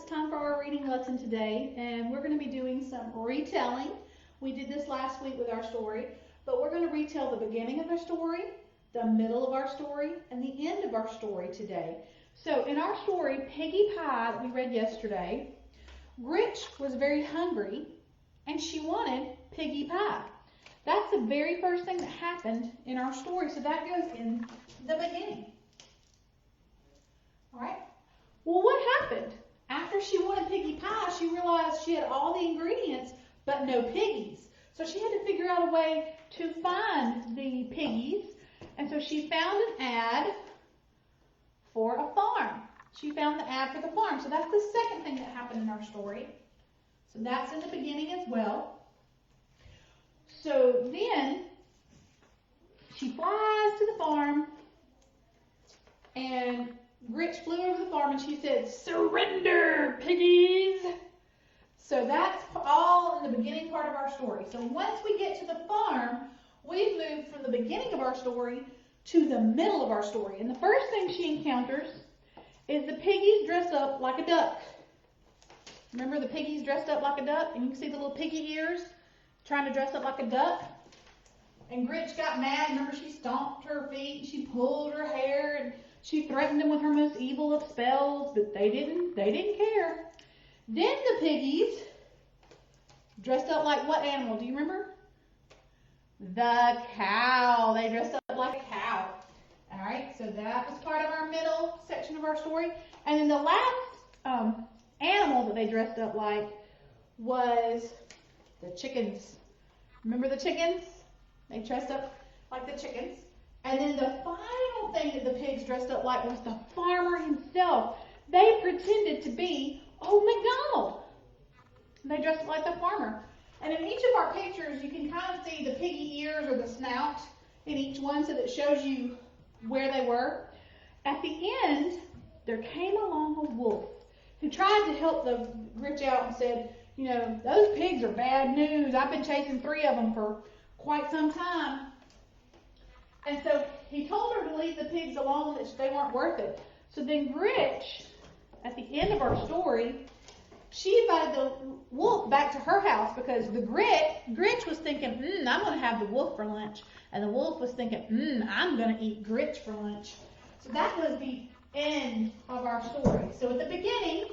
it's time for our reading lesson today, and we're going to be doing some retelling. We did this last week with our story, but we're going to retell the beginning of our story, the middle of our story, and the end of our story today. So in our story, Piggy Pie, that we read yesterday, Grinch was very hungry, and she wanted Piggy Pie. That's the very first thing that happened in our story, so that goes in the beginning. All right? Well, what happened? After she wanted Piggy Pie, she realized she had all the ingredients, but no piggies. So she had to figure out a way to find the piggies, and so she found an ad for a farm. She found the ad for the farm. So that's the second thing that happened in our story. So that's in the beginning as well. So then she flies to the farm, and Grinch flew over the farm and she said, "Surrender, piggies!" So that's all in the beginning part of our story. So once we get to the farm, we've moved from the beginning of our story to the middle of our story. And the first thing she encounters is the piggies dressed up like a duck. Remember the piggies dressed up like a duck? And you can see the little piggy ears trying to dress up like a duck. And Grinch got mad. Remember, she stomped her feet and she pulled her hair and she threatened them with her most evil of spells, but they didn't care. Then the piggies dressed up like what animal? Do you remember? The cow. They dressed up like a cow. All right, so that was part of our middle section of our story. And then the last animal that they dressed up like was the chickens. Remember the chickens? They dressed up like the chickens. And then the final thing that the pigs dressed up like was the farmer himself. They pretended to be Old MacDonald. They dressed up like the farmer. And in each of our pictures, you can kind of see the piggy ears or the snout in each one, so that it shows you where they were. At the end, there came along a wolf who tried to help the Grinch out and said, "You know, those pigs are bad news. I've been chasing 3 of them for quite some time." And so he told her to leave the pigs alone, that they weren't worth it. So then Grinch, at the end of our story, she invited the wolf back to her house because the Grinch was thinking, I'm going to have the wolf for lunch. And the wolf was thinking, I'm going to eat Grinch for lunch. So that was the end of our story. So at the beginning,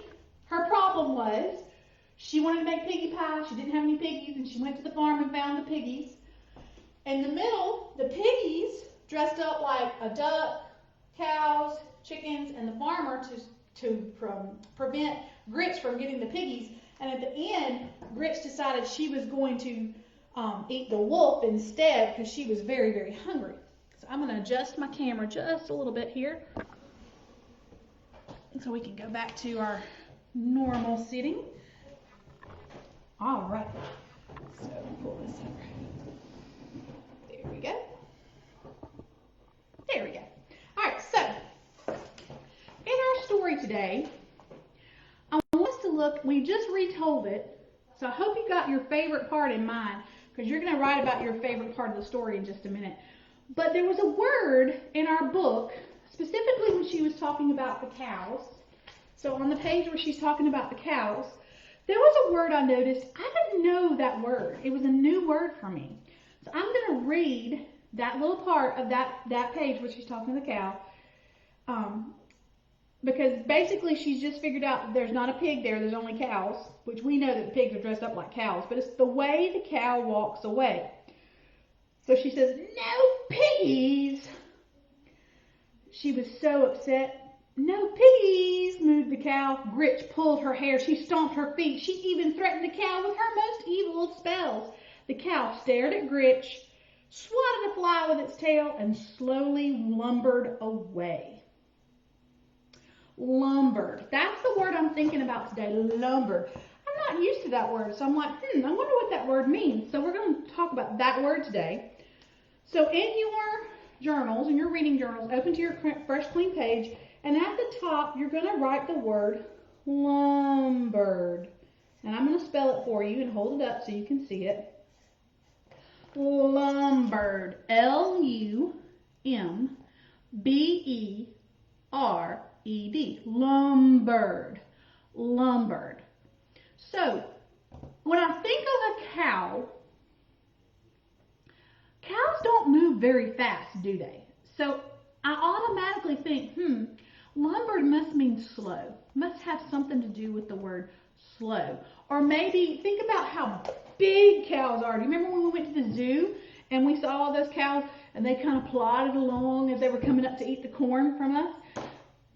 her problem was she wanted to make Piggy Pie. She didn't have any piggies, and she went to the farm and found the piggies. In the middle, the piggies dressed up like a duck, cows, chickens, and the farmer to prevent Grinch from getting the piggies. And at the end, Grinch decided she was going to eat the wolf instead because she was very, very hungry. So I'm going to adjust my camera just a little bit here so we can go back to our normal sitting. All right. So pull this over. There we go. There we go. All right, so in our story today, I want us to look, we just retold it, so I hope you got your favorite part in mind, because you're going to write about your favorite part of the story in just a minute. But there was a word in our book, specifically when she was talking about the cows. So on the page where she's talking about the cows, there was a word I noticed. I didn't know that word. It was a new word for me. So I'm going to read that little part of that page where she's talking to the cow, because basically she's just figured out that there's not a pig there, there's only cows, which we know that the pigs are dressed up like cows, but it's the way the cow walks away. So she says, "No piggies." She was so upset. "No piggies," moved the cow. Grinch pulled her hair. She stomped her feet. She even threatened the cow with her most evil of spells. The cow stared at Grinch, swatted a fly with its tail, and slowly lumbered away. Lumbered. That's the word I'm thinking about today, lumbered. I'm not used to that word, so I'm like, I wonder what that word means. So we're going to talk about that word today. So in your journals, in your reading journals, open to your fresh, clean page, and at the top, you're going to write the word lumbered. And I'm going to spell it for you and hold it up so you can see it. Lumbered. Lumbered. Lumbered. lumbered. So when I think of a cow, cows don't move very fast, do they? So I automatically think, lumbered must mean slow. Must have something to do with the word slow. Or maybe think about how big cows are. Do you remember when we went to the zoo and we saw all those cows and they kind of plodded along as they were coming up to eat the corn from us?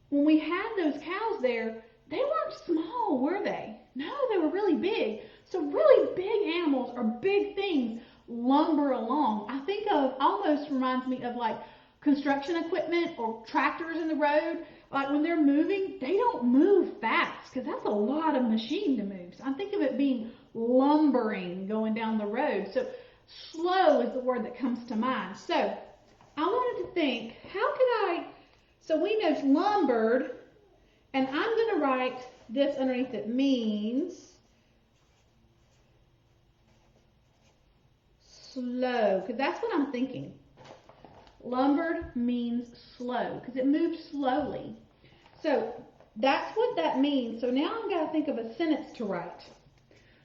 When we had those cows there, they weren't small, were they? No, they were really big. So really big animals or big things lumber along. I think of, almost reminds me of like construction equipment or tractors in the road. Like when they're moving, they don't move fast because that's a lot of machine to move. So I think of it being lumbering going down the road. So slow is the word that comes to mind. So I wanted to think, how could I, so we know it's lumbered, and I'm going to write this underneath it means slow, because that's what I'm thinking. Lumbered means slow, because it moves slowly. So that's what that means. So now I've got to think of a sentence to write.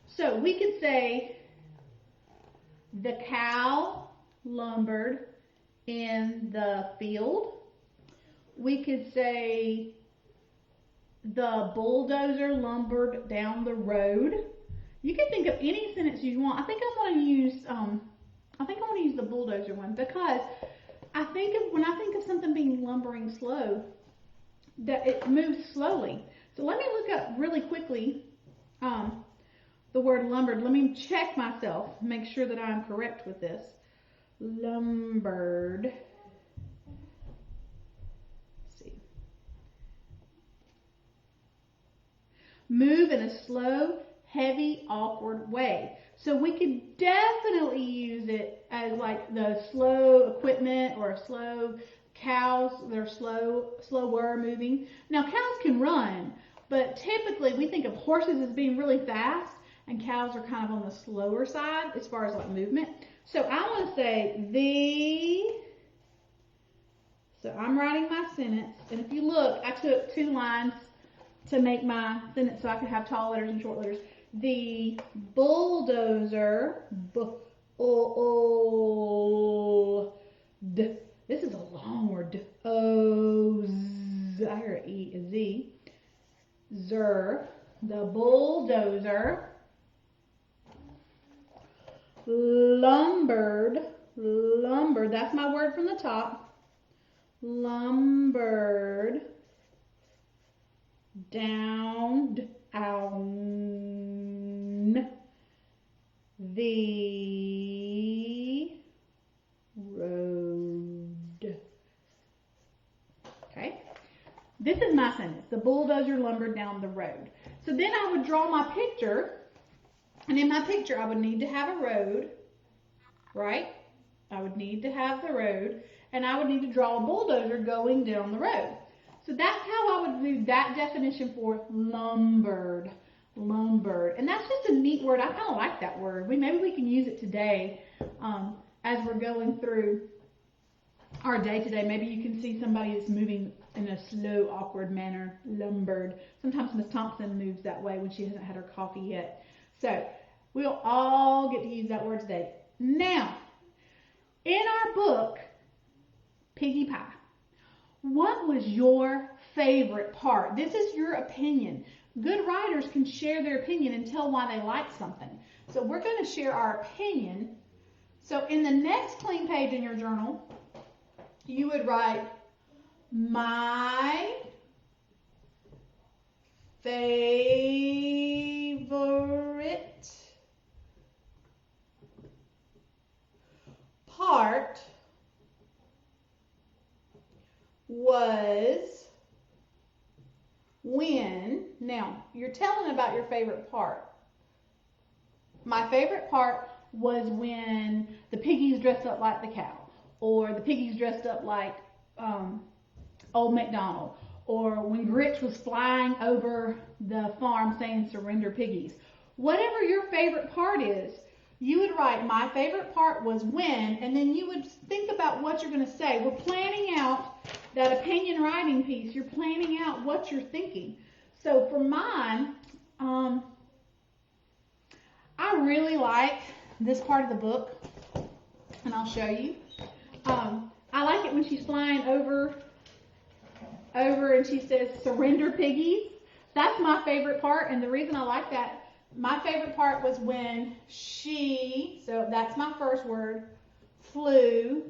So we could say, the cow lumbered in the field. We could say, the bulldozer lumbered down the road. You can think of any sentence you want. I think I want to use the bulldozer one, because when I think of something being lumbering slow, that it moves slowly. So let me look up really quickly the word lumbered. Let me check myself, make sure that I'm correct with this. Lumbered. Let's see. Move in a slow, heavy, awkward way. So we could definitely use it as like the slow equipment or slow cows. They're slower moving. Now cows can run, but typically we think of horses as being really fast, and cows are kind of on the slower side as far as like movement. So I want to say so I'm writing my sentence, and if you look, I took 2 lines to make my sentence so I could have tall letters and short letters. The bulldozer, this is a long word, I hear a Z, the bulldozer lumbered, that's my word from the top, lumbered down the road. Okay, this is my sentence. The bulldozer lumbered down the road. So then I would draw my picture, and in my picture I would need to have a road, right? I would need to have the road, and I would need to draw a bulldozer going down the road. So that's how I would do that definition for lumbered. And that's just a neat word. I kind of like that word. Maybe we can use it today as we're going through our day today. Maybe you can see somebody that's moving in a slow, awkward manner, lumbered. Sometimes Miss Thompson moves that way when she hasn't had her coffee yet. So we'll all get to use that word today. Now, in our book, Piggy Pie, what was your favorite part? This is your opinion. Good writers can share their opinion and tell why they like something. So we're going to share our opinion. So in the next clean page in your journal, you would write, my favorite part was when, now you're telling about your favorite part. My favorite part was when the piggies dressed up like the cow, or the piggies dressed up like Old MacDonald, or when Grinch was flying over the farm saying surrender piggies. Whatever your favorite part is, you would write my favorite part was when, and then you would think about what you're going to say. We're planning out that opinion writing piece. You're planning out what you're thinking. So for mine, I really like this part of the book, and I'll show you. I like it when she's flying over and she says, "Surrender, piggies." That's my favorite part, and the reason I like that, my favorite part was when she, so that's my first word, flew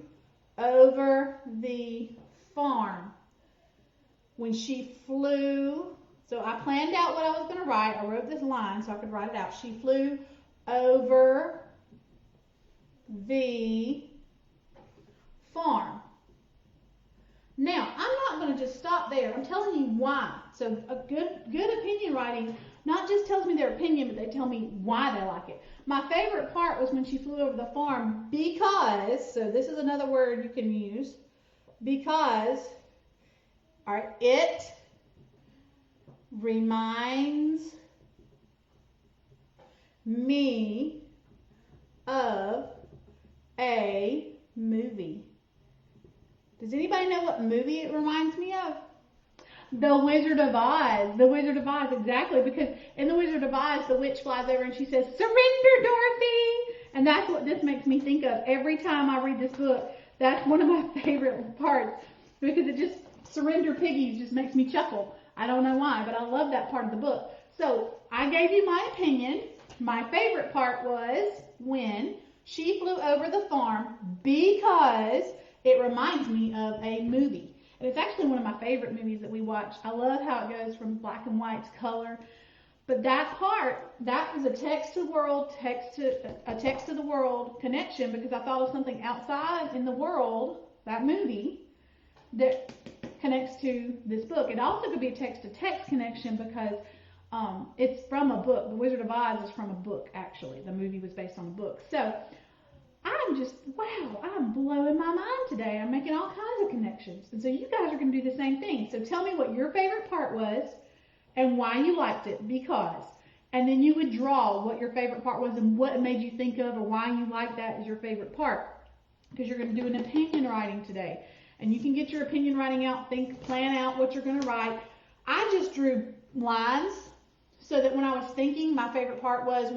over the farm. When she flew, so I planned out what I was going to write. I wrote this line so I could write it out. She flew over the farm. Now, I'm not going to just stop there. I'm telling you why. So a good opinion writing not just tells me their opinion, but they tell me why they like it. My favorite part was when she flew over the farm because, so this is another word you can use, because, all right, it reminds me of a movie. Does anybody know what movie it reminds me of? The Wizard of Oz. The Wizard of Oz, exactly. Because in The Wizard of Oz, the witch flies over and she says, "Surrender, Dorothy!" And that's what this makes me think of. Every time I read this book, that's one of my favorite parts. Because it just, "Surrender, piggies," just makes me chuckle. I don't know why, but I love that part of the book. So I gave you my opinion. My favorite part was when she flew over the farm because it reminds me of a movie. And it's actually one of my favorite movies that we watch. I love how it goes from black and white to color. But that part, that was a text to the world, a text to the world connection, because I thought of something outside in the world, that movie, that connects to this book. It also could be a text to text connection because it's from a book. The Wizard of Oz is from a book, actually. The movie was based on a book. So I'm just, wow, I'm blowing my mind today. I'm making all kinds of connections. And so you guys are going to do the same thing. So tell me what your favorite part was and why you liked it, because. And then you would draw what your favorite part was and what it made you think of or why you liked that as your favorite part. Because you're going to do an opinion writing today. And you can get your opinion writing out, plan out what you're going to write. I just drew lines so that when I was thinking, my favorite part was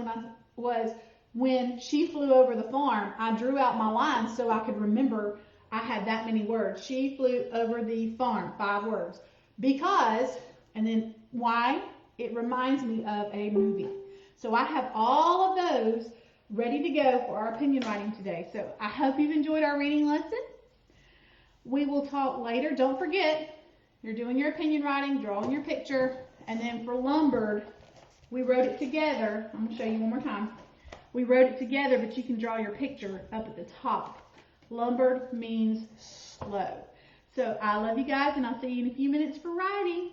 when she flew over the farm. I drew out my lines so I could remember I had that many words. She flew over the farm, 5 words. Because, and then why? It reminds me of a movie. So I have all of those ready to go for our opinion writing today. So I hope you've enjoyed our reading lesson. We will talk later. Don't forget, you're doing your opinion writing, drawing your picture, and then for Lombard, we wrote it together. I'm going to show you one more time. We wrote it together, but you can draw your picture up at the top. Lombard means slow. So I love you guys, and I'll see you in a few minutes for writing.